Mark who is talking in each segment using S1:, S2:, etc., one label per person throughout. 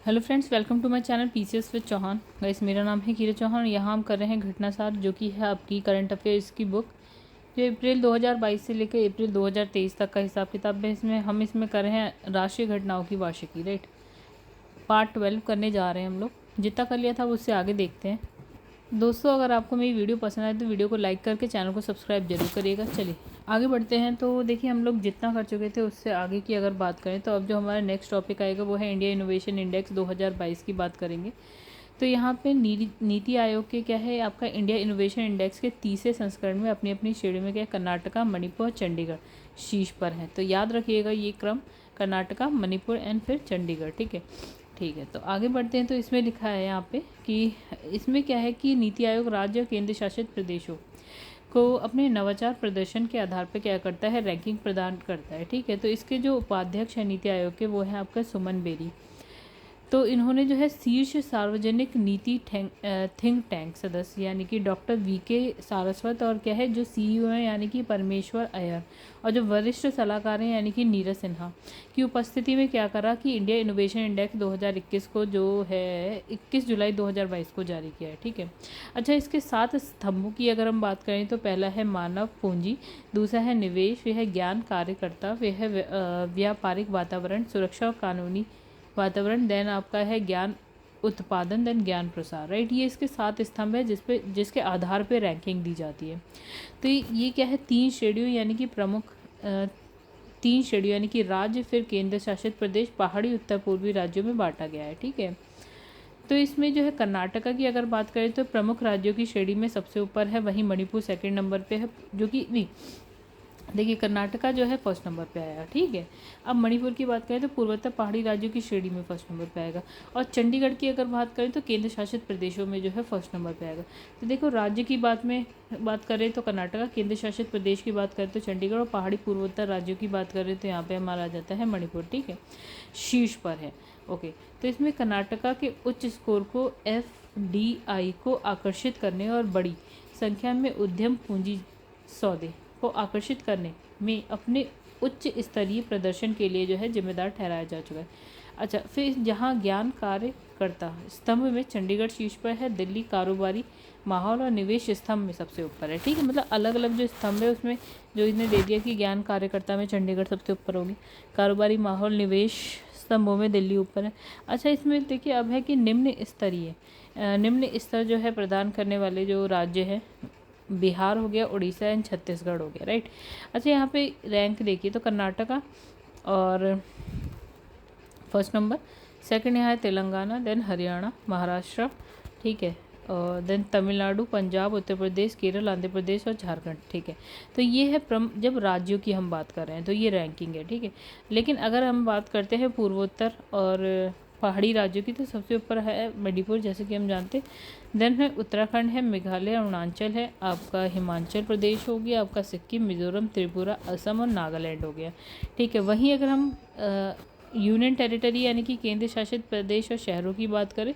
S1: Hello friends, welcome to my channel PCS with Chauhan. Guys, मेरा नाम है कीरत चौहान। यहाँ हम कर रहे हैं घटनासार, जो कि है आपकी करंट अफेयर्स की बुक, जो अप्रैल 2022 से लेकर अप्रैल 2023 तक का हिसाब किताब है। इसमें हम कर रहे हैं राष्ट्रीय घटनाओं की वार्षिकी, राइट। पार्ट 12 करने जा रहे हैं हम लोग। जितना कर लिया था उससे आगे देखते हैं। दोस्तों, अगर आपको मेरी वीडियो पसंद आए तो वीडियो को लाइक करके चैनल को सब्सक्राइब जरूर करिएगा। चलिए आगे बढ़ते हैं। तो देखिए, हम लोग जितना कर चुके थे उससे आगे की अगर बात करें तो अब जो हमारा नेक्स्ट टॉपिक आएगा वो है इंडिया इनोवेशन इंडेक्स 2022 की बात करेंगे। तो यहाँ पे नीति आयोग के क्या है, आपका इंडिया इनोवेशन इंडेक्स के तीसरे संस्करण में अपनी अपनी श्रेणी में क्या, कर्नाटका, मणिपुर, चंडीगढ़ शीर्ष पर है। तो याद रखिएगा ये क्रम, कर्नाटका, मणिपुर एंड फिर चंडीगढ़। ठीक है, ठीक है। तो आगे बढ़ते हैं। तो इसमें लिखा है यहाँ पे कि इसमें क्या है कि नीति आयोग राज्य और केंद्र शासित प्रदेशों को अपने नवाचार प्रदर्शन के आधार पर क्या करता है, रैंकिंग प्रदान करता है। ठीक है, तो इसके जो उपाध्यक्ष हैं नीति आयोग के वो हैं आपका सुमन बेरी। तो इन्होंने जो है शीर्ष सार्वजनिक नीति थिंक टैंक सदस्य यानी कि डॉक्टर वीके सारस्वत और क्या है जो सीईओ हैं यानी कि परमेश्वर अय्यर, और जो वरिष्ठ सलाहकार हैं यानी कि नीरज सिन्हा की उपस्थिति में क्या करा कि इंडिया इनोवेशन इंडेक्स 2021 को जो है 21 जुलाई 2022 को जारी किया है। ठीक है, अच्छा, इसके 7 स्तंभों की अगर हम बात करें तो पहला है मानव पूंजी, दूसरा है निवेश, वह है ज्ञान कार्यकर्ता, वह है व्यापारिक वातावरण, सुरक्षा और कानूनी वातावरण, देन आपका है ज्ञान उत्पादन, देन ज्ञान प्रसार, राइट। ये इसके 7 स्तंभ है जिसके आधार पे रैंकिंग दी जाती है। तो ये क्या है, 3 श्रेणियों यानी कि प्रमुख 3 श्रेणियों यानी कि राज्य, फिर केंद्र शासित प्रदेश, पहाड़ी उत्तर पूर्वी राज्यों में बांटा गया है। ठीक है, तो इसमें जो है कर्नाटका की अगर बात करें तो प्रमुख राज्यों की श्रेणी में सबसे ऊपर है, वहीं मणिपुर सेकंड नंबर पे है, जो कि नहीं, देखिए कर्नाटका जो है फर्स्ट नंबर पे आएगा। ठीक है, अब मणिपुर की बात करें तो पूर्वोत्तर पहाड़ी राज्यों की श्रेणी में फर्स्ट नंबर पे आएगा, और चंडीगढ़ की अगर बात करें तो केंद्र शासित प्रदेशों में जो है फर्स्ट नंबर पे आएगा। तो देखो, राज्य की बात करें तो कर्नाटका, केंद्र शासित प्रदेश की बात करें तो चंडीगढ़, और पहाड़ी पूर्वोत्तर राज्यों की बात करें तो यहाँ पे हमारा आ जाता है मणिपुर। ठीक है, शीर्ष पर है। ओके, तो इसमें कर्नाटका के उच्च स्कोर को FDI को आकर्षित करने और बड़ी संख्या में उद्यम पूंजी सौदे को आकर्षित करने में अपने उच्च स्तरीय प्रदर्शन के लिए जो है जिम्मेदार ठहराया जा चुका है। अच्छा, फिर जहां ज्ञान कार्यकर्ता स्तंभ में चंडीगढ़ शीर्ष पर है, दिल्ली कारोबारी माहौल और निवेश स्तंभ में सबसे ऊपर है। ठीक है, मतलब अलग अलग जो स्तंभ है उसमें जो इन्हें दे दिया कि ज्ञान कार्यकर्ता में चंडीगढ़ सबसे ऊपर होगी, कारोबारी माहौल निवेश स्तंभों में दिल्ली ऊपर है। अच्छा, इसमें देखिए अब है कि निम्न स्तर जो है प्रदान करने वाले जो राज्य है, बिहार हो गया, उड़ीसा एंड छत्तीसगढ़ हो गया, राइट। अच्छा, यहाँ पे रैंक देखिए तो कर्नाटका और फर्स्ट नंबर, सेकंड यहाँ है तेलंगाना, देन हरियाणा, महाराष्ट्र, ठीक है, और देन तमिलनाडु, पंजाब, उत्तर प्रदेश, केरल, आंध्र प्रदेश और झारखंड। ठीक है, तो ये है जब राज्यों की हम बात कर रहे हैं तो ये रैंकिंग है। ठीक है, लेकिन अगर हम बात करते हैं पूर्वोत्तर और पहाड़ी राज्यों की तो सबसे ऊपर है मणिपुर, जैसे कि हम जानते हैं। देन है उत्तराखंड है, मेघालय, अरुणाचल है, आपका हिमाचल प्रदेश हो गया, आपका सिक्किम, मिजोरम, त्रिपुरा, असम और नागालैंड हो गया। ठीक है, वहीं अगर हम यूनियन टेरिटरी यानी कि केंद्र शासित प्रदेश और शहरों की बात करें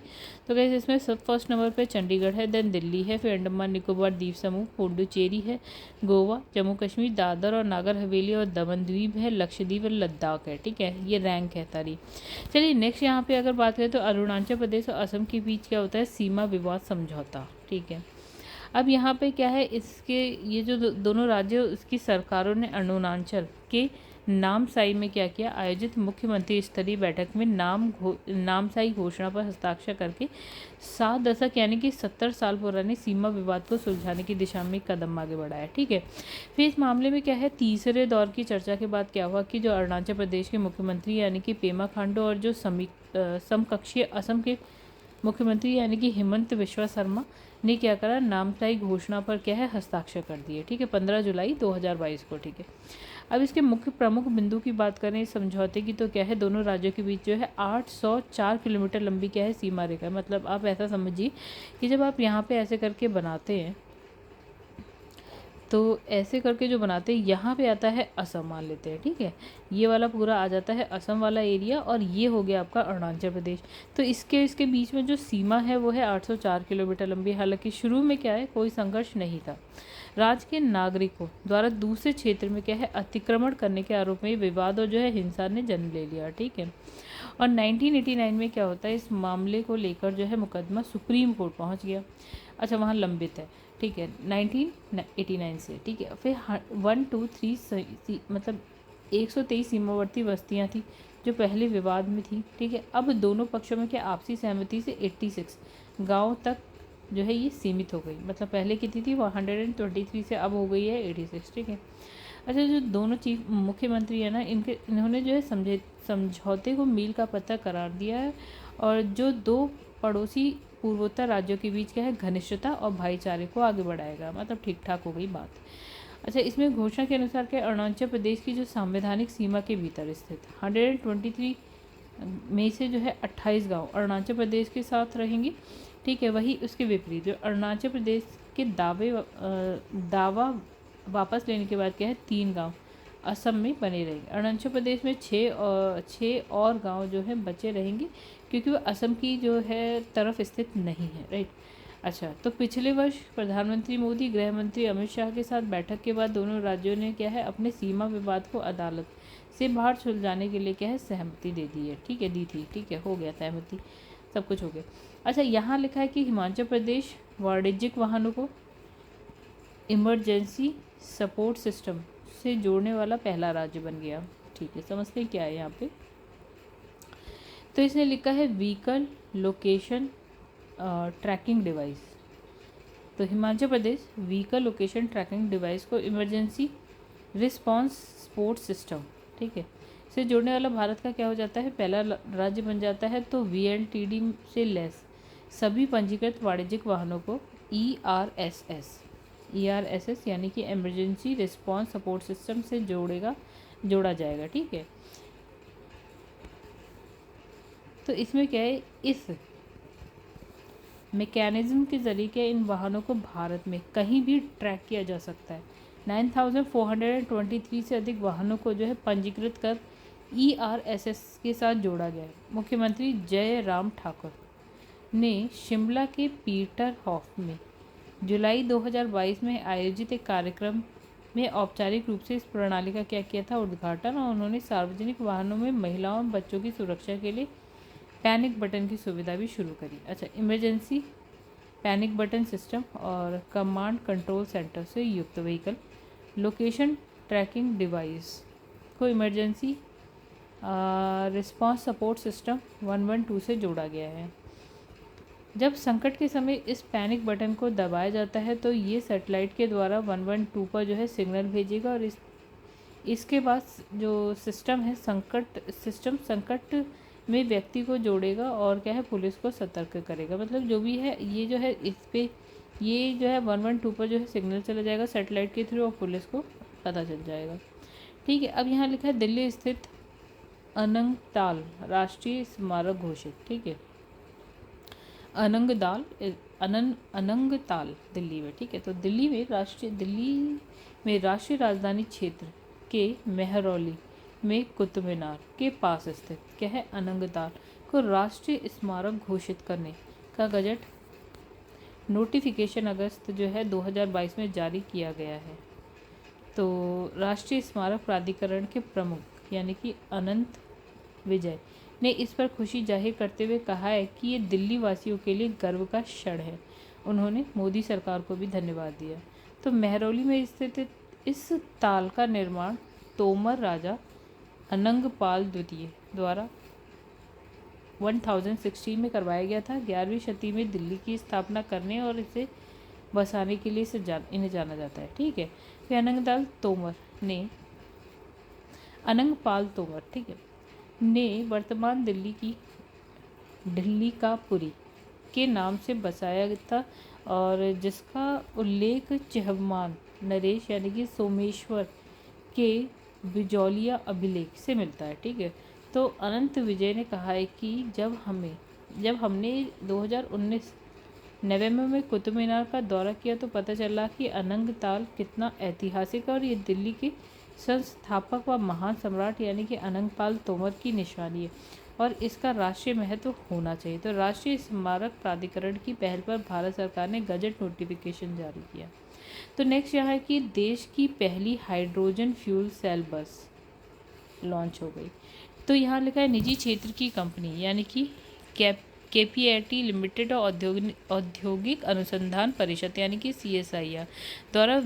S1: तो कैसे इसमें सब फर्स्ट नंबर पे चंडीगढ़ है, देन दिल्ली है, फिर अंडमान निकोबार द्वीप समूह, पुडुचेरी है, गोवा, जम्मू कश्मीर, दादर और नागर हवेली और दमन द्वीप है, लक्षद्वीप और लद्दाख है। ठीक है, ये रैंक है तारी। चलिए नेक्स्ट यहाँ पे अगर बात करें तो अरुणाचल प्रदेश और असम के बीच क्या होता है, सीमा विवाद समझौता। ठीक है, अब यहाँ पे क्या है, इसके ये जो दोनों राज्य उसकी सरकारों ने अरुणाचल के नामसाई में क्या किया, आयोजित मुख्यमंत्री स्तरीय बैठक में नामसाई घोषणा पर हस्ताक्षर करके 7 दशक यानी कि 70 साल पुराने सीमा विवाद को सुलझाने की दिशा में कदम आगे बढ़ाया। ठीक है, फिर इस मामले में क्या है, तीसरे दौर की चर्चा के बाद क्या हुआ कि जो अरुणाचल प्रदेश के मुख्यमंत्री यानी कि पेमा खांडू और जो समकक्षीय असम के मुख्यमंत्री यानी कि हेमंत बिस्वा शर्मा ने क्या करा, नामसाई घोषणा पर क्या है, हस्ताक्षर कर दिए। ठीक है, 15 जुलाई 2022 को। ठीक है, अब इसके मुख्य प्रमुख बिंदु की बात करें इस समझौते की तो क्या है, दोनों राज्यों के बीच जो है 804 किलोमीटर लंबी क्या है, सीमा रेखा। मतलब आप ऐसा समझिए कि जब आप यहाँ पे ऐसे करके बनाते हैं तो ऐसे करके जो बनाते हैं यहाँ पे आता है असम, मान लेते हैं। ठीक है, ये वाला पूरा आ जाता है असम वाला एरिया, और ये हो गया आपका अरुणाचल प्रदेश। तो इसके बीच में जो सीमा है वो है 804 किलोमीटर लंबी। हालांकि शुरू में क्या है, कोई संघर्ष नहीं था। राज्य के नागरिकों द्वारा दूसरे क्षेत्र में क्या है, अतिक्रमण करने के आरोप में विवाद और जो है हिंसा ने जन्म ले लिया। ठीक है, और 1989 में क्या होता है, इस मामले को लेकर जो है मुकदमा सुप्रीम कोर्ट पहुंच गया। अच्छा, वहाँ लंबित है, ठीक है, 1989 से, ठीक है। फिर 123 मतलब 123 सीमावर्ती बस्तियाँ थी जो पहले विवाद में थी, ठीक है। अब दोनों पक्षों में क्या आपसी सहमति से 86 गाँव तक जो है ये सीमित हो गई। मतलब पहले कितनी थी, 123 से अब हो गई है 86, ठीक है। अच्छा, जो दोनों चीफ मुख्यमंत्री है ना, इन्होंने जो है समझौते को मील का पत्थर करार दिया है, और जो दो पड़ोसी पूर्वोत्तर राज्यों के बीच क्या है, घनिष्ठता और भाईचारे को आगे बढ़ाएगा। मतलब ठीक ठाक हो गई बात। अच्छा, इसमें घोषणा के अनुसार क्या, अरुणाचल प्रदेश की जो संवैधानिक सीमा के भीतर स्थित 123 में से जो है 28 गांव अरुणाचल प्रदेश के साथ रहेंगे, ठीक है। वही उसके विपरीत जो अरुणाचल प्रदेश के दावा वापस लेने के बाद क्या है, 3 गांव असम में बने रहेंगे। अरुणाचल प्रदेश में 6 और गांव जो है बचे रहेंगे, क्योंकि वो असम की जो है तरफ स्थित नहीं है, राइट। अच्छा, तो पिछले वर्ष प्रधानमंत्री मोदी गृह मंत्री अमित शाह के साथ बैठक के बाद दोनों राज्यों ने क्या है, अपने सीमा विवाद को अदालत से बाहर सुलझाने के लिए क्या है, सहमति दे दी है, ठीक है, दी थी, ठीक है, हो गया सहमति, सब कुछ हो गया। अच्छा, यहाँ लिखा है कि हिमाचल प्रदेश वाणिज्यिक वाहनों को इमरजेंसी सपोर्ट सिस्टम से जोड़ने वाला पहला राज्य बन गया, ठीक है। समझते क्या है यहाँ पे, तो इसने लिखा है व्हीकल लोकेशन ट्रैकिंग डिवाइस। तो Himachal Pradesh vehicle location tracking device को इमरजेंसी रिस्पांस सपोर्ट सिस्टम, ठीक है, से जोड़ने वाला भारत का क्या हो जाता है, पहला राज्य बन जाता है। तो VLTD से लैस सभी पंजीकृत वाणिज्यिक वाहनों को ERSS यानी कि इमरजेंसी रिस्पांस सपोर्ट सिस्टम से जोड़ा जाएगा, ठीक है। तो इसमें क्या है, इस मैकेनिज्म के जरिए इन वाहनों को भारत में कहीं भी ट्रैक किया जा सकता है। 9423 से अधिक वाहनों को जो है पंजीकृत कर ERSS के साथ जोड़ा गया है। मुख्यमंत्री जयराम ठाकुर ने शिमला के पीटर हॉफ में जुलाई 2022 में आयोजित एक कार्यक्रम में औपचारिक रूप से इस प्रणाली का क्या किया था, उद्घाटन, और उन्होंने सार्वजनिक वाहनों में महिलाओं और बच्चों की सुरक्षा के लिए पैनिक बटन की सुविधा भी शुरू करी। अच्छा, इमरजेंसी पैनिक बटन सिस्टम और कमांड कंट्रोल सेंटर से युक्त व्हीकल लोकेशन ट्रैकिंग डिवाइस को इमरजेंसी रिस्पांस सपोर्ट सिस्टम 112 से जोड़ा गया है। जब संकट के समय इस पैनिक बटन को दबाया जाता है तो ये सैटेलाइट के द्वारा 112 पर जो है सिग्नल भेजेगा, और इसके बाद जो सिस्टम है संकट में व्यक्ति को जोड़ेगा और क्या है, पुलिस को सतर्क करेगा। मतलब जो भी है ये जो है, इस पे ये जो है 112 पर जो है सिग्नल चला जाएगा सैटेलाइट के थ्रू, और पुलिस को पता चल जाएगा, ठीक है। अब यहाँ लिखा है दिल्ली स्थित अनंगताल राष्ट्रीय स्मारक घोषित, ठीक है। अनंगताल दिल्ली में, ठीक है। तो दिल्ली में राष्ट्रीय राजधानी क्षेत्र के मेहरौली में कुतुब मीनार के पास स्थित क्या है, अनंगताल को राष्ट्रीय स्मारक घोषित करने का गजट नोटिफिकेशन अगस्त जो है 2022 में जारी किया गया है। तो राष्ट्रीय स्मारक प्राधिकरण के प्रमुख यानी कि अनंत विजय ने इस पर खुशी जाहिर करते हुए कहा है कि ये दिल्ली वासियों के लिए गर्व का क्षण है। उन्होंने मोदी सरकार को भी धन्यवाद दिया। तो मेहरौली में स्थित इस ताल का निर्माण तोमर राजा अनंगपाल द्वितीय द्वारा 1016 में करवाया गया था। 11वीं शताब्दी में दिल्ली की स्थापना करने और इसे बसाने के लिए इन्हें जाना जाता है, ठीक है। फिर अनंगपाल तोमर, ठीक है, ने वर्तमान दिल्ली का पुरी के नाम से बसाया था, और जिसका उल्लेख चिह्वमान नरेश यानी कि सोमेश्वर के बिजौलिया अभिलेख से मिलता है, ठीक है। तो अनंत विजय ने कहा है कि जब हमने 2019 नवंबर में कुतुब मीनार का दौरा किया तो पता चला कि अनंगताल कितना ऐतिहासिक है, और ये दिल्ली के संस्थापक व महान सम्राट यानी कि अनंगपाल तोमर की निशानी है, और इसका राष्ट्रीय महत्व होना चाहिए। तो राष्ट्रीय स्मारक प्राधिकरण की पहल पर भारत सरकार ने गजट नोटिफिकेशन जारी किया। तो नेक्स्ट यहाँ है कि देश की पहली हाइड्रोजन फ्यूल सेल बस लॉन्च हो गई। तो यहाँ लिखा है निजी क्षेत्र की कंपनी यानी कि केपीआईटी लिमिटेड और औद्योगिक अनुसंधान परिषद यानी कि CSIR द्वारा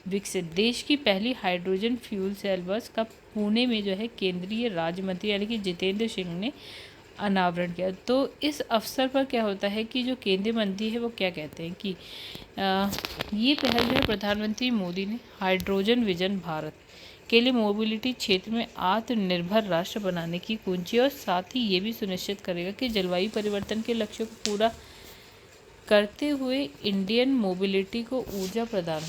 S1: विकसित देश की पहली हाइड्रोजन फ्यूल सेल बस का पुणे में जो है केंद्रीय राज्य मंत्री यानी कि जितेंद्र सिंह ने अनावरण किया। तो इस अवसर पर क्या होता है कि जो केंद्रीय मंत्री है वो क्या कहते हैं कि ये पहल जो है प्रधानमंत्री मोदी ने हाइड्रोजन विजन भारत के लिए मोबिलिटी क्षेत्र में आत्मनिर्भर राष्ट्र बनाने की कुंजी और साथ ही ये भी सुनिश्चित करेगा कि जलवायु परिवर्तन के लक्ष्यों को पूरा करते हुए इंडियन मोबिलिटी को ऊर्जा प्रदान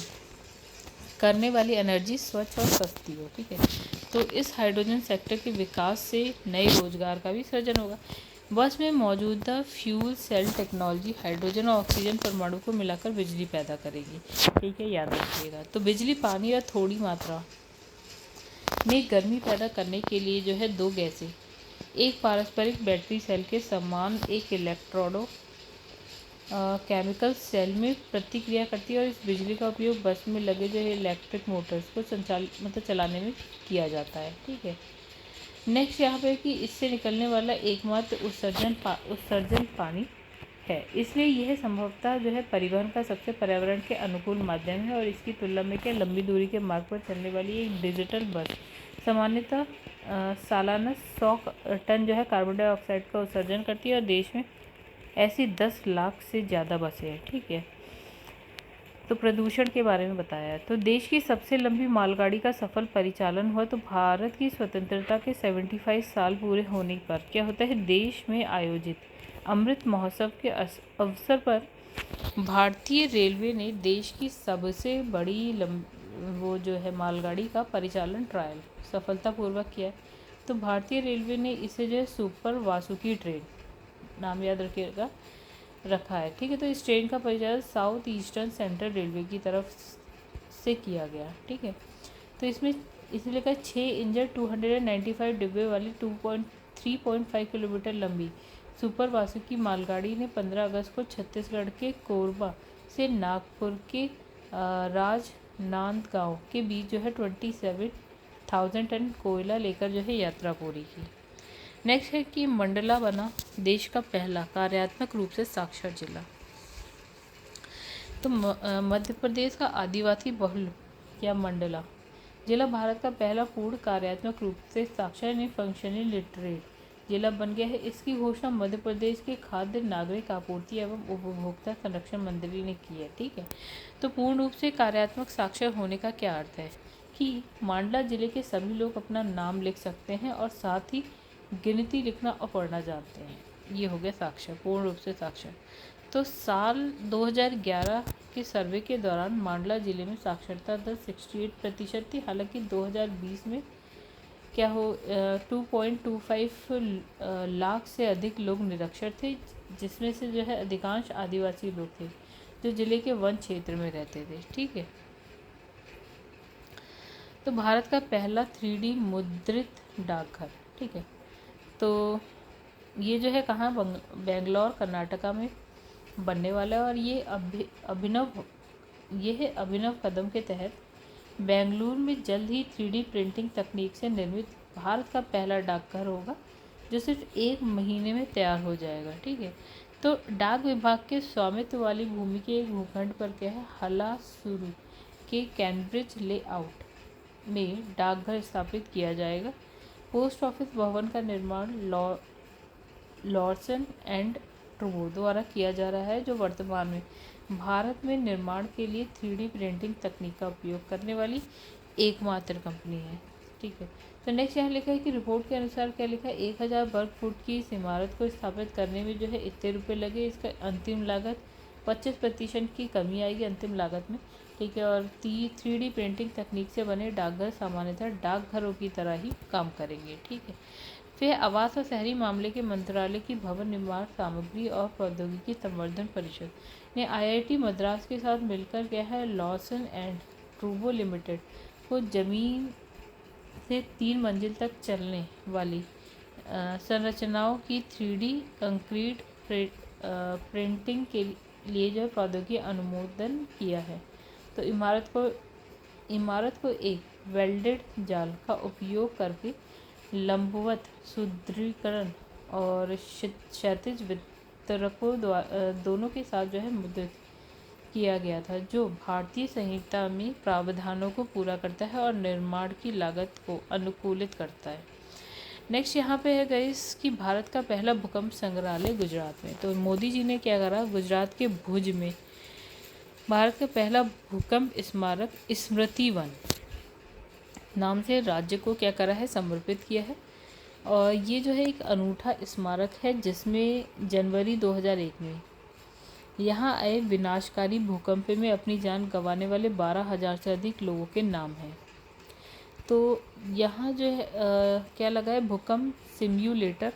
S1: करने वाली एनर्जी स्वच्छ और सस्ती हो। ठीक है, तो इस हाइड्रोजन सेक्टर के विकास से नए रोजगार का भी सृजन होगा। बस में मौजूदा फ्यूल सेल टेक्नोलॉजी हाइड्रोजन और ऑक्सीजन परमाणु को मिलाकर बिजली पैदा करेगी। ठीक है, याद रखिएगा। तो बिजली पानी और थोड़ी मात्रा में गर्मी पैदा करने के लिए जो है दो गैसें एक पारस्परिक बैटरी सेल के समान एक इलेक्ट्रोडो केमिकल सेल में प्रतिक्रिया करती है और इस बिजली का उपयोग बस में लगे जो है इलेक्ट्रिक मोटर्स को चलाने में किया जाता है। ठीक है, नेक्स्ट यहाँ पे कि इससे निकलने वाला एकमात्र उत्सर्जन पानी है, इसलिए यह संभवतः जो है परिवहन का सबसे पर्यावरण के अनुकूल माध्यम है और इसकी तुलना में क्या लंबी दूरी के मार्ग पर चलने वाली एक डिजिटल बस सामान्यतः सालाना 100 टन जो है कार्बन डाइऑक्साइड का उत्सर्जन करती है और देश में ऐसी 10 लाख से ज़्यादा बसें हैं। ठीक है, तो प्रदूषण के बारे में बताया। तो देश की सबसे लंबी मालगाड़ी का सफल परिचालन हुआ। तो भारत की स्वतंत्रता के 75 साल पूरे होने पर क्या होता है, देश में आयोजित अमृत महोत्सव के अवसर पर भारतीय रेलवे ने देश की सबसे बड़ी वो जो है मालगाड़ी का परिचालन ट्रायल सफलतापूर्वक किया। तो भारतीय रेलवे ने इसे जो है सुपर वासुकी ट्रेन नाम याद रखिएगा रखा है। ठीक है, तो इस ट्रेन का परिचालन साउथ ईस्टर्न सेंट्रल रेलवे की तरफ से किया गया। ठीक है, तो इसमें इसलिए का 6 इंजन 295 डिब्बे वाली 3.5 किलोमीटर लंबी सुपर वासुकी मालगाड़ी ने 15 अगस्त को छत्तीसगढ़ के कोरबा से नागपुर के राजनांदगांव के बीच जो है 27,000 टन कोयला लेकर जो है यात्रा पूरी की। नेक्स्ट है कि मंडला बना देश का पहला कार्यात्मक रूप से साक्षर जिला। तो मध्य प्रदेश का आदिवासी बहुल या मंडला जिला भारत का पहला पूर्ण कार्यात्मक रूप से साक्षर यानी फंक्शनली लिटरेट जिला बन गया है। इसकी घोषणा मध्य प्रदेश के खाद्य नागरिक आपूर्ति एवं उपभोक्ता संरक्षण मंत्री ने की है। ठीक है, तो पूर्ण रूप से कार्यात्मक साक्षर होने का क्या अर्थ है कि मंडला जिले के सभी लोग अपना नाम लिख सकते हैं और साथ ही गिनती लिखना और पढ़ना जानते हैं। ये हो गया साक्षर, पूर्ण रूप से साक्षर। तो साल 2011 के सर्वे के दौरान मंडला जिले में साक्षरता दर 68% थी। हालांकि 2020 में क्या हो 2.25 लाख से अधिक लोग निरक्षर थे, जिसमें से जो है अधिकांश आदिवासी लोग थे जो जिले के वन क्षेत्र में रहते थे। ठीक है, तो भारत का पहला 3D मुद्रित डाकघर। ठीक है, तो ये जो है कहाँ बेंगलोर कर्नाटका में बनने वाला है और ये अभिनव कदम के तहत बेंगलुरु में जल्द ही 3D प्रिंटिंग तकनीक से निर्मित भारत का पहला डाकघर होगा जो सिर्फ 1 महीने में तैयार हो जाएगा। ठीक है, तो डाक विभाग के स्वामित्व वाली भूमि के एक भूखंड पर क्या है हलासुरु के कैम्ब्रिज लेआउट में डाकघर स्थापित किया जाएगा। पोस्ट ऑफिस भवन का निर्माण लॉर्सन एंड टूब्रो द्वारा किया जा रहा है, जो वर्तमान में भारत में निर्माण के लिए 3D प्रिंटिंग तकनीक का उपयोग करने वाली एकमात्र कंपनी है। ठीक है, तो नेक्स्ट यहाँ लिखा है कि रिपोर्ट के अनुसार क्या लिखा है 1000 वर्ग फुट की इस इमारत को स्थापित करने में जो है इतने रुपये लगे। इसका अंतिम लागत 25% की कमी आएगी अंतिम लागत में। ठीक है, और 3D प्रिंटिंग तकनीक से बने डाकघर सामान्यतः डाकघरों की तरह ही काम करेंगे। ठीक है, फिर आवास और शहरी मामले के मंत्रालय की भवन निर्माण सामग्री और प्रौद्योगिकी संवर्धन परिषद ने IIT मद्रास के साथ मिलकर क्या है लॉर्सन एंड टूब्रो लिमिटेड को जमीन से 3 मंजिल तक चलने वाली संरचनाओं की 3D कंक्रीट प्रिंटिंग के लिए जो प्रौद्योगिकी अनुमोदन किया है। तो इमारत को एक वेल्डेड जाल का उपयोग करके लंबवत सुदृढ़ीकरण और क्षैतिज वितरकों दोनों के साथ जो है मुद्रित किया गया था, जो भारतीय संहिता में प्रावधानों को पूरा करता है और निर्माण की लागत को अनुकूलित करता है। नेक्स्ट यहाँ पे है गाइस कि भारत का पहला भूकंप संग्रहालय गुजरात में। तो मोदी जी ने क्या करा, गुजरात के भुज में भारत का पहला भूकंप स्मारक स्मृति वन नाम से राज्य को क्या करा है, समर्पित किया है। और ये जो है एक अनूठा स्मारक है जिसमें जनवरी 2001 में यहाँ आए विनाशकारी भूकंप में अपनी जान गंवाने वाले 12,000 से अधिक लोगों के नाम हैं। तो यहाँ जो है क्या लगा है, भूकंप सिम्युलेटर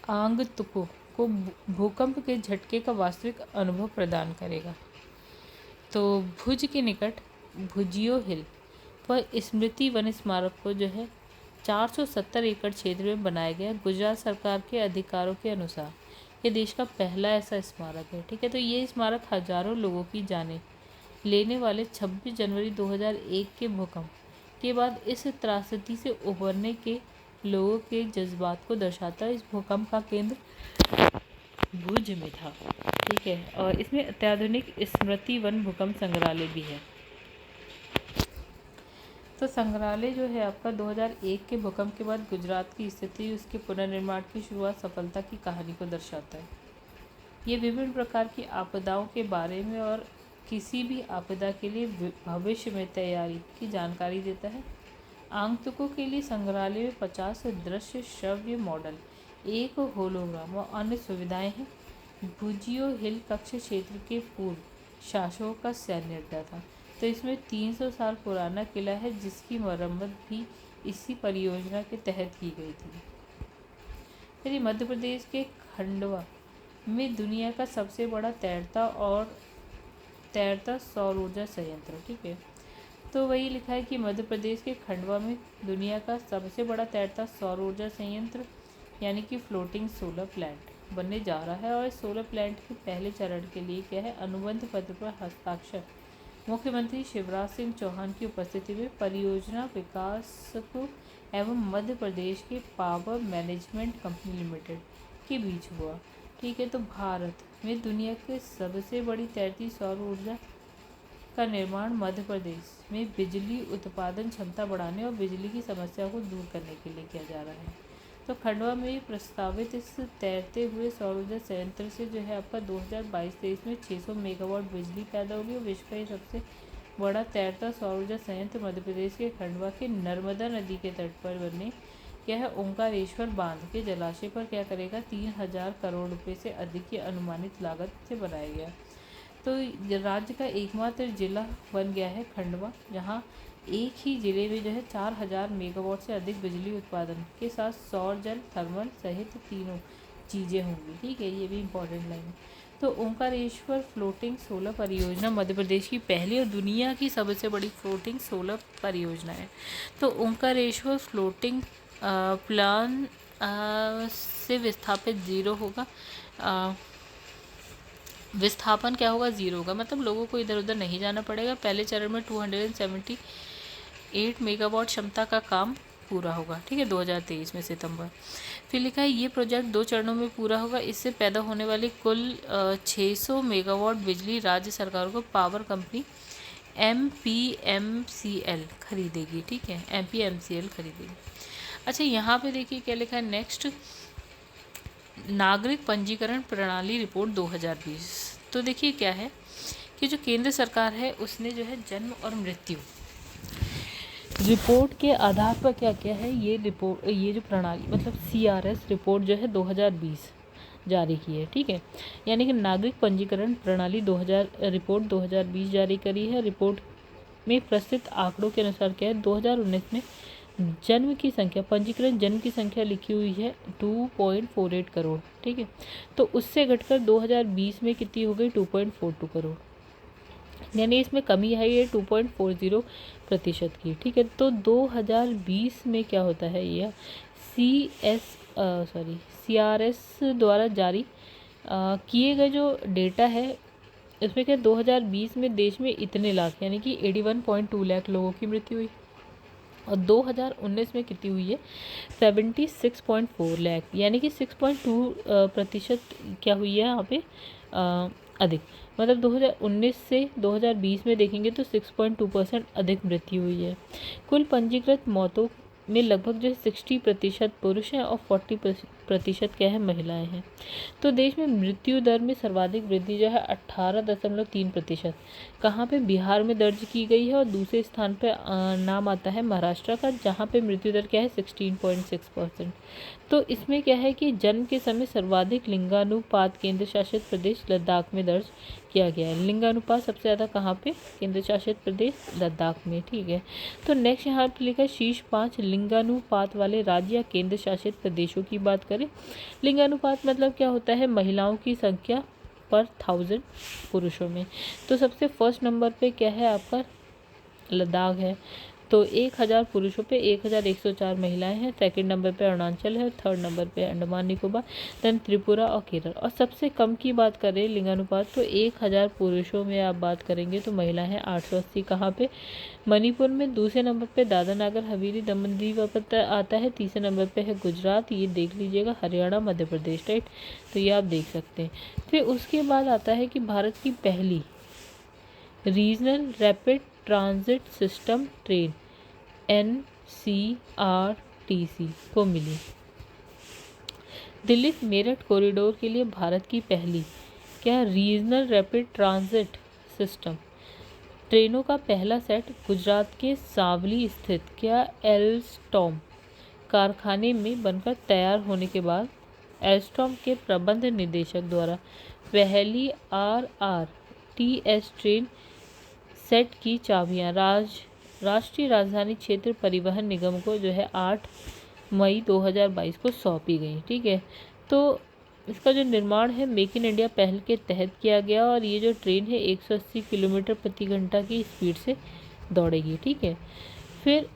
S1: आगंतुकों को भूकंप के झटके का वास्तविक अनुभव प्रदान करेगा। तो भुज के निकट भुजियो हिल पर स्मृति वन स्मारक को जो है 470 एकड़ क्षेत्र में बनाया गया। गुजरात सरकार के अधिकारों के अनुसार ये देश का पहला ऐसा स्मारक है। ठीक है, तो ये स्मारक हजारों लोगों की जानें लेने वाले 26 जनवरी 2001 के भूकंप के बाद इस त्रासदी से उबरने के लोगों के जज्बात को दर्शाता है। इस भूकंप का केंद्र भुज में था। ठीक है, और इसमें अत्याधुनिक स्मृति वन भूकंप संग्रहालय भी है। तो संग्रहालय जो है आपका 2001 के भूकंप के बाद गुजरात की स्थिति, उसके पुनर्निर्माण की शुरुआत, सफलता की कहानी को दर्शाता है। ये विभिन्न प्रकार की आपदाओं के बारे में और किसी भी आपदा के लिए भविष्य में तैयारी की जानकारी देता है। आगंतुकों के लिए संग्रहालय में 50 दृश्य श्रव्य मॉडल, एक होलोग्राम और अन्य सुविधाएं हैं। भुजियो हिल कक्ष क्षेत्र के पूर्व शासकों का सैन्य अड्डा था। तो इसमें 300 साल पुराना किला है जिसकी मरम्मत भी इसी परियोजना के तहत की गई थी। फिर मध्य प्रदेश के खंडवा में दुनिया का सबसे बड़ा तैरता सौर ऊर्जा संयंत्र। ठीक है, तो वही लिखा है कि मध्य प्रदेश के खंडवा में दुनिया का सबसे बड़ा तैरता सौर ऊर्जा संयंत्र यानी कि फ्लोटिंग सोलर प्लांट बनने जा रहा है। और इस सोलर प्लांट के पहले चरण के लिए क्या है, अनुबंध पत्र पर हस्ताक्षर मुख्यमंत्री शिवराज सिंह चौहान की उपस्थिति में परियोजना विकासक एवं मध्य प्रदेश के पावर मैनेजमेंट कंपनी लिमिटेड के बीच हुआ। ठीक है, तो भारत में दुनिया के सबसे बड़ी तैरती सौर ऊर्जा का निर्माण मध्य प्रदेश में बिजली उत्पादन क्षमता बढ़ाने और बिजली की समस्या को दूर करने के लिए किया जा रहा है। तो खंडवा में प्रस्तावित इस तैरते हुए सौर ऊर्जा संयंत्र से जो है आपका 2022-23 में 600 मेगावाट बिजली पैदा होगी। और विश्व का सबसे बड़ा तैरता सौर ऊर्जा संयंत्र मध्य प्रदेश के खंडवा के नर्मदा नदी के तट पर बनने क्या है, ओंकारेश्वर बांध के जलाशय पर क्या करेगा, 3000 करोड़ रुपए से अधिक की अनुमानित लागत से बनाया गया। तो राज्य का एकमात्र जिला बन गया है खंडवा, जहाँ एक ही जिले में जो है 4000 मेगावाट से अधिक बिजली उत्पादन के साथ सौर जल थर्मल सहित तीनों चीज़ें होंगी। ठीक है, ये भी इम्पोर्टेंट लाइन है। तो ओंकारेश्वर फ्लोटिंग सोलर परियोजना मध्य प्रदेश की पहली और दुनिया की सबसे बड़ी फ्लोटिंग सोलर परियोजना है। तो ओंकारेश्वर फ्लोटिंग प्लान से विस्थापित जीरो होगा, विस्थापन क्या होगा, जीरो होगा, मतलब लोगों को इधर उधर नहीं जाना पड़ेगा। पहले चरण में 278 मेगावाट क्षमता का काम पूरा होगा। ठीक है, 2023 में सितंबर। फिर लिखा है ये प्रोजेक्ट 2 चरणों में पूरा होगा। इससे पैदा होने वाली कुल 600 मेगावाट बिजली राज्य सरकारों को पावर कंपनी MPMCL खरीदेगी। ठीक है, MPMCL खरीदेगी। अच्छा, यहाँ पे देखिए क्या लिखा है नेक्स्ट, नागरिक पंजीकरण प्रणाली रिपोर्ट 2020। तो देखिए क्या है कि जो केंद्र सरकार है उसने जो है जन्म और मृत्यु रिपोर्ट के आधार पर क्या किया है, ये रिपोर्ट, ये जो प्रणाली मतलब CRS रिपोर्ट जो है 2020 जारी की है। ठीक है, यानी कि नागरिक पंजीकरण प्रणाली रिपोर्ट 2020 जारी करी है। रिपोर्ट में प्रस्तुत आंकड़ों के अनुसार क्या है, 2019 में जन्म की संख्या, पंजीकृत जन्म की संख्या लिखी हुई है 2.48 करोड़। ठीक है, तो उससे घटकर 2020 में कितनी हो गई, 2.42 करोड़, यानी इसमें कमी आई है 2.40% की। ठीक है, तो 2020 में क्या होता है, यह CRS द्वारा जारी किए गए जो डेटा है इसमें क्या 2020 में देश में इतने लाख यानी कि 81.2 लाख लोगों की मृत्यु हुई। और 2019 में कितनी हुई है 76.4 लाख, यानी कि 6.2% क्या हुई है यहाँ पे अधिक। मतलब 2019 से 2020 में देखेंगे तो 6.2% अधिक मृत्यु हुई है। कुल पंजीकृत मौतों में लगभग जो है 60% पुरुष हैं और 40% क्या है महिलाएं हैं। तो देश में मृत्यु दर में सर्वाधिक वृद्धि जो है 18.3%, कहाँ पे बिहार में दर्ज की गई है, और दूसरे स्थान पे नाम आता है महाराष्ट्र का, जहाँ पे मृत्यु दर क्या है 16.6%। तो इसमें क्या है कि जन्म के समय सर्वाधिक लिंगानुपात केंद्र शासित प्रदेश लद्दाख में दर्ज किया गया है। लिंगानुपात सबसे ज़्यादा कहाँ पे, केंद्र शासित प्रदेश लद्दाख में, ठीक है। तो नेक्स्ट यहाँ पे लिखा है शीर्ष 5 लिंगानुपात वाले राज्य या केंद्र शासित प्रदेशों की बात करें। लिंगानुपात मतलब क्या होता है, महिलाओं की संख्या पर 1000 पुरुषों में। तो सबसे फर्स्ट नंबर पे क्या है आपका लद्दाख है, तो 1000 पुरुषों पे 1104 महिलाएं हैं। सेकंड नंबर पे अरुणाचल है, थर्ड नंबर पे अंडमान निकोबार, देन त्रिपुरा और केरल। और सबसे कम की बात करें लिंगानुपात तो 1000 पुरुषों में आप बात करेंगे तो महिलाएं हैं 880, कहाँ पे मणिपुर में। दूसरे नंबर पे दादरा नगर हवेली दमन दीव आता है। तीसरे नंबर पे है गुजरात, ये देख लीजिएगा, हरियाणा मध्य प्रदेश, राइट, तो ये आप देख सकते हैं। फिर उसके बाद आता है कि भारत की पहली regional rapid transit system train NCRTC को मिली। दिल्ली मेरठ कॉरिडोर के लिए भारत की पहली क्या रीजनल रैपिड ट्रांजिट सिस्टम ट्रेनों का पहला सेट गुजरात के सावली स्थित क्या एल्स्टॉम कारखाने में बनकर तैयार होने के बाद एल्स्टॉम के प्रबंध निदेशक द्वारा पहली RRTS ट्रेन सेट की चाबियां राष्ट्रीय राजधानी क्षेत्र परिवहन निगम को जो है 8 मई 2022 को सौंपी गई, ठीक है। तो इसका जो निर्माण है मेक इन इंडिया पहल के तहत किया गया, और ये जो ट्रेन है 180 किलोमीटर प्रति घंटा की स्पीड से दौड़ेगी, ठीक है। फिर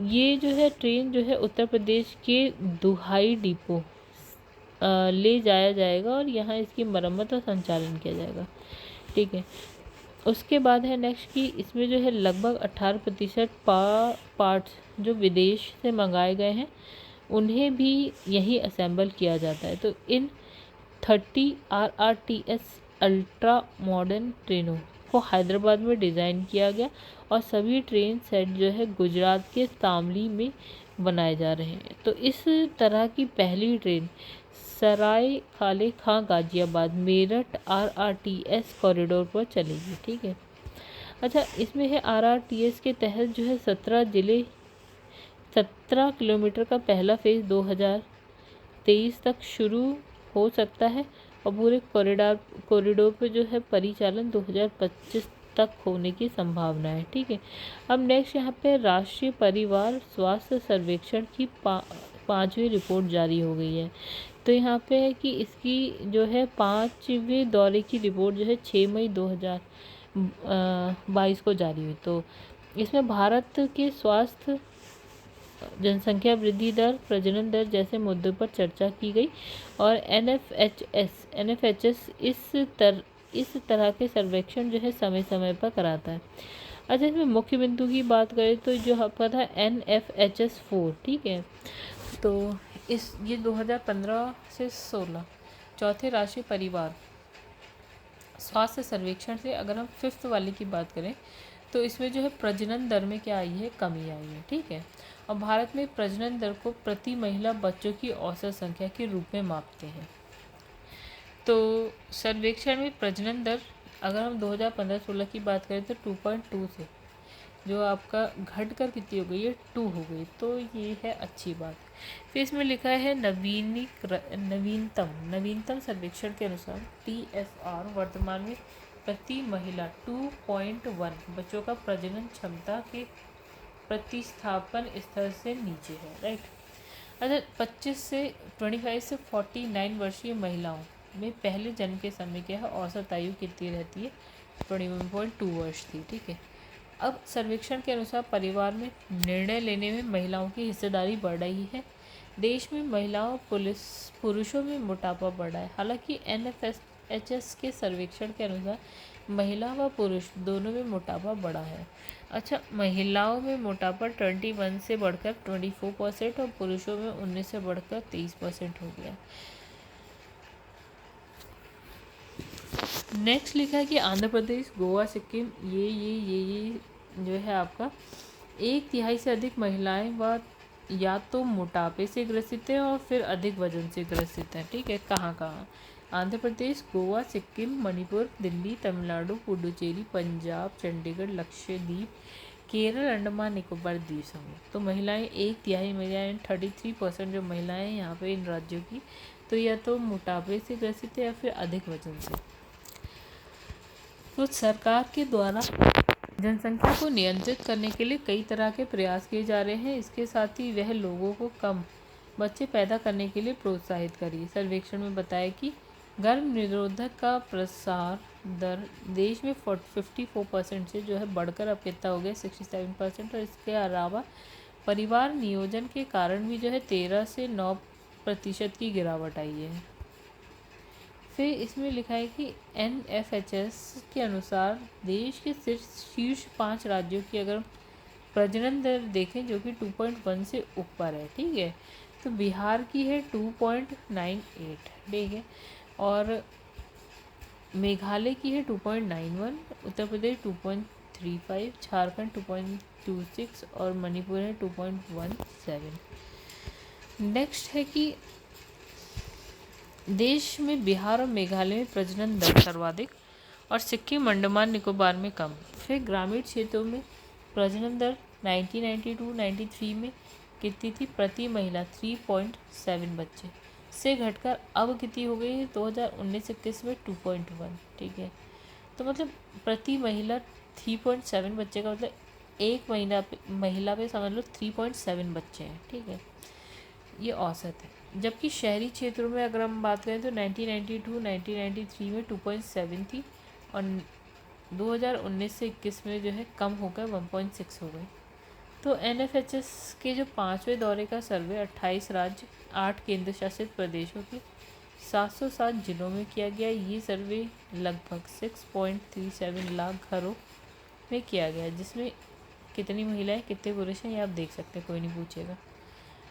S1: ये जो है ट्रेन जो है उत्तर प्रदेश के दुहाई डिपो ले जाया जाएगा और यहाँ इसकी मरम्मत और संचालन किया जाएगा, ठीक है। उसके बाद है नेक्स्ट कि इसमें जो है लगभग 18% पार्ट्स जो विदेश से मंगाए गए हैं उन्हें भी यहीं असेंबल किया जाता है। तो इन 30 RRTS अल्ट्रा मॉडर्न ट्रेनों को हैदराबाद में डिज़ाइन किया गया और सभी ट्रेन सेट जो है गुजरात के शामली में बनाए जा रहे हैं। तो इस तरह की पहली ट्रेन सराय खाले खां गाजियाबाद मेरठ RRTS कॉरिडोर पर चलेगी, ठीक है। अच्छा, इसमें है RRTS के तहत जो है 17 किलोमीटर का पहला फेज़ 2023 तक शुरू हो सकता है और पूरे कॉरिडोर पर जो है परिचालन 2025 तक होने की संभावना है, ठीक है। अब नेक्स्ट यहाँ पे राष्ट्रीय परिवार स्वास्थ्य सर्वेक्षण की 5वीं रिपोर्ट जारी हो गई है। तो यहाँ पे है कि इसकी जो है 5वें दौरे की रिपोर्ट जो है 6 मई 2022 को जारी हुई। तो इसमें भारत के स्वास्थ्य, जनसंख्या वृद्धि दर, प्रजनन दर जैसे मुद्दों पर चर्चा की गई और NFHS इस तरह के सर्वेक्षण जो है समय समय पर कराता है। अच्छा, इसमें मुख्य बिंदु की बात करें तो जो आपका था NFHS 4, ठीक है। तो ये 2015 से 16 चौथे राष्ट्रीय परिवार स्वास्थ्य सर्वेक्षण से अगर हम 5th वाले की बात करें तो इसमें जो है प्रजनन दर में क्या आई है, कमी आई है, ठीक है। और भारत में प्रजनन दर को प्रति महिला बच्चों की औसत संख्या के रूप में मापते हैं। तो सर्वेक्षण में प्रजनन दर अगर हम 2015-16 की बात करें तो 2.2 से जो आपका घटकर कितनी हो गई है 2 हो गई, तो ये है अच्छी बात। फिर इसमें लिखा है नवीनतम सर्वेक्षण के अनुसार TSR वर्तमान में प्रति महिला 2.1 बच्चों का प्रजनन क्षमता के प्रतिस्थापन स्तर से नीचे है, राइट। अच्छा, 25 से 49 वर्षीय महिलाओं में पहले जन्म के समय क्या है औसत आयु कितनी रहती है, 21.2 वर्ष थी, ठीक है। अब सर्वेक्षण के अनुसार परिवार में निर्णय लेने में महिलाओं की हिस्सेदारी बढ़ रही है। देश में महिलाओं पुरुषों में मोटापा बढ़ा है। हालांकि NFHS के सर्वेक्षण के अनुसार महिला व पुरुष दोनों में मोटापा बढ़ा है। अच्छा, महिलाओं में मोटापा 21 से बढ़कर 24% और पुरुषों में 19 से बढ़कर 23% हो गया। नेक्स्ट लिखा है कि आंध्र प्रदेश, गोवा, सिक्किम ये जो है आपका 1/3 से अधिक महिलाएं व या तो मोटापे से ग्रसित हैं और फिर अधिक वजन से ग्रसित हैं। ठीक है, कहाँ? आंध्र प्रदेश, गोवा, सिक्किम, मणिपुर, दिल्ली, तमिलनाडु, पुडुचेरी, पंजाब, चंडीगढ़, लक्षद्वीप, केरल, अंडमान निकोबार द्वीप समूह। तो महिलाएं 1/3 महिलाएं 33% जो महिलाएं यहाँ पे इन राज्यों की, तो या तो मोटापे से ग्रसित है या फिर अधिक वजन से। तो सरकार के द्वारा जनसंख्या को नियंत्रित करने के लिए कई तरह के प्रयास किए जा रहे हैं। इसके साथ ही वह लोगों को कम बच्चे पैदा करने के लिए प्रोत्साहित करिए। सर्वेक्षण में बताया कि गर्भ निरोधक का प्रसार दर देश में 54% से जो है बढ़कर अब कितना हो गया 67%। और इसके अलावा परिवार नियोजन के कारण भी जो है 13 से 9% की गिरावट आई है। फिर इसमें लिखा है कि NFHS के अनुसार देश के शीर्ष 5 राज्यों की अगर प्रजनन दर देखें जो कि 2.1 से ऊपर है। ठीक है, तो बिहार की है 2.98, ठीक है, और मेघालय की है 2.91, उत्तर प्रदेश 2.35, झारखंड 2.26 और मणिपुर है 2.17। नेक्स्ट है कि देश में बिहार और मेघालय में प्रजनन दर सर्वाधिक और सिक्किम, अंडमान निकोबार में कम। फिर ग्रामीण क्षेत्रों में प्रजनन दर 1992-93 में कितनी थी? प्रति महिला 3.7 बच्चे से घटकर अब कितनी हो गई है 2019-21 में 2.1। ठीक है, तो मतलब प्रति महिला 3.7 बच्चे का मतलब एक महिला पे समझ लो 3.7 बच्चे हैं। ठीक है, ये औसत है। जबकि शहरी क्षेत्रों में अगर हम बात करें तो 1992-1993 में 2.7 थी और 2019 से 21 में जो है कम होकर 1.6 हो गई। तो NFHS के जो 5वें दौरे का सर्वे 28 राज्य, 8 केंद्र शासित प्रदेशों के 707 जिलों में किया गया। ये सर्वे लगभग 6.37 लाख घरों में किया गया, जिसमें कितनी महिलाएं कितने पुरुष हैं ये आप देख सकते हैं, कोई नहीं पूछेगा।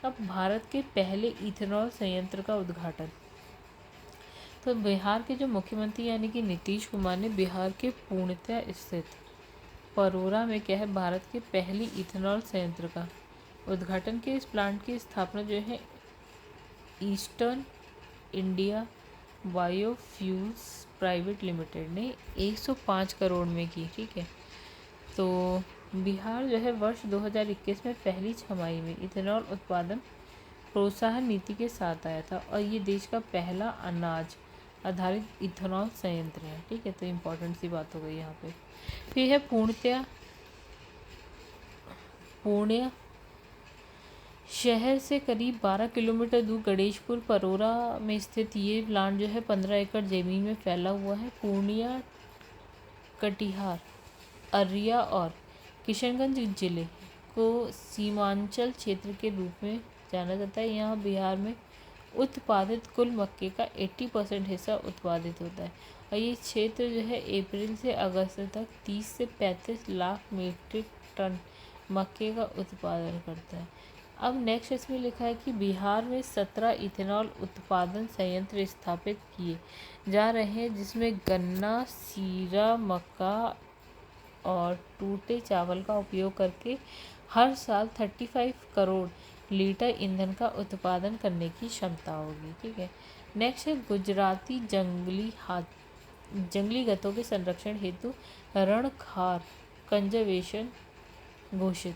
S1: अब भारत के पहले इथेनॉल संयंत्र का उद्घाटन। तो बिहार के जो मुख्यमंत्री यानी कि नीतीश कुमार ने बिहार के पूर्णिया स्थित परोरा में क्या है भारत के पहली इथेनॉल संयंत्र का उद्घाटन किया। इस प्लांट की स्थापना जो है eastern India biofuels private limited ने 105 करोड़ में की। ठीक है, तो बिहार जो है वर्ष 2021 में पहली छमाही में इथेनॉल उत्पादन प्रोत्साहन नीति के साथ आया था और ये देश का पहला अनाज आधारित इथेनॉल संयंत्र है। ठीक है, तो इम्पोर्टेंट सी बात हो गई यहाँ पे। फिर है पूर्णिया शहर से करीब 12 किलोमीटर दूर गणेशपुर परोरा में स्थित ये प्लांट जो है 15 एकड़ ज़मीन में फैला हुआ है। पूर्णिया कटिहार, अररिया और किशनगंज जिले को सीमांचल क्षेत्र के रूप में जाना जाता है। यहाँ बिहार में उत्पादित कुल मक्के का 80% हिस्सा उत्पादित होता है और ये क्षेत्र जो है अप्रैल से अगस्त तक 30 से 35 लाख मीट्रिक टन मक्के का उत्पादन करता है। अब नेक्स्ट इसमें लिखा है कि बिहार में 17 इथेनॉल उत्पादन संयंत्र स्थापित किए जा रहे हैं, जिसमें गन्ना, सीरा, मक्का और टूटे चावल का उपयोग करके हर साल 35 करोड़ लीटर ईंधन का उत्पादन करने की क्षमता होगी। ठीक है, नेक्स्ट है गुजराती जंगली गधों के संरक्षण हेतु रणखार कंजर्वेशन घोषित।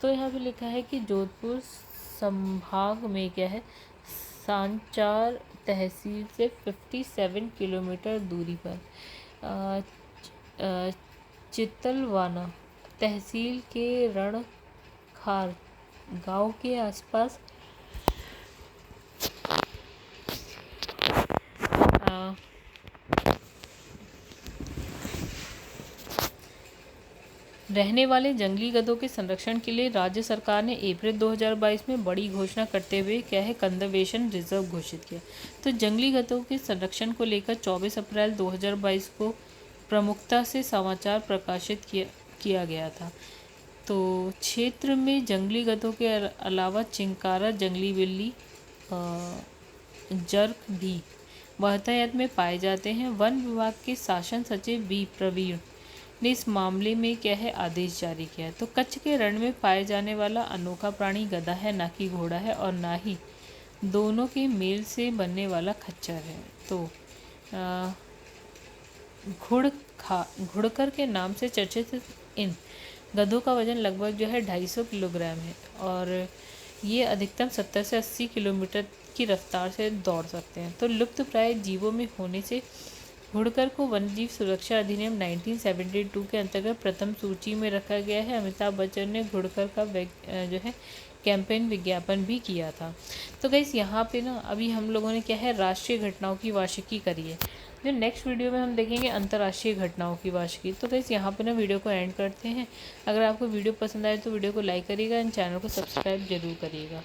S1: तो यहाँ पे लिखा है कि जोधपुर संभाग में क्या है सांचार तहसील से 57 किलोमीटर दूरी पर चित्तलवाना तहसील के रणखार गांव के आसपास रहने वाले जंगली गधों के संरक्षण के लिए राज्य सरकार ने अप्रैल 2022 में बड़ी घोषणा करते हुए क्या है कंजर्वेशन रिजर्व घोषित किया। तो जंगली गधों के संरक्षण को लेकर 24 अप्रैल 2022 को प्रमुखता से समाचार प्रकाशित किया गया था। तो क्षेत्र में जंगली गधों के अलावा चिंकारा, जंगली बिल्ली, जर्क भी बहुतायत में पाए जाते हैं। वन विभाग के शासन सचिव बी प्रवीण ने इस मामले में क्या है आदेश जारी किया है। तो कच्छ के रण में पाए जाने वाला अनोखा प्राणी गधा है, ना कि घोड़ा है और ना ही दोनों के मेल से बनने वाला खच्चर है। तो घुड़कर के नाम से चर्चित इन गधों का वजन लगभग जो है 250 किलोग्राम है और ये अधिकतम 70 से 80 किलोमीटर की रफ्तार से दौड़ सकते हैं। तो लुप्त प्राय जीवों में होने से घुड़कर को वन्यजीव सुरक्षा अधिनियम 1972 के अंतर्गत प्रथम सूची में रखा गया है। अमिताभ बच्चन ने घुड़कर का जो है कैंपेन विज्ञापन भी किया था। तो गाइस यहाँ पे ना अभी हम लोगों ने क्या है राष्ट्रीय घटनाओं की वार्षिकी करी है। जो नेक्स्ट वीडियो में हम देखेंगे अंतर्राष्ट्रीय घटनाओं की वार्षिकी। तो गाइस यहाँ पे ना वीडियो को एंड करते हैं। अगर आपको वीडियो पसंद आए तो वीडियो को लाइक करिएगा एंड चैनल को सब्सक्राइब जरूर करिएगा।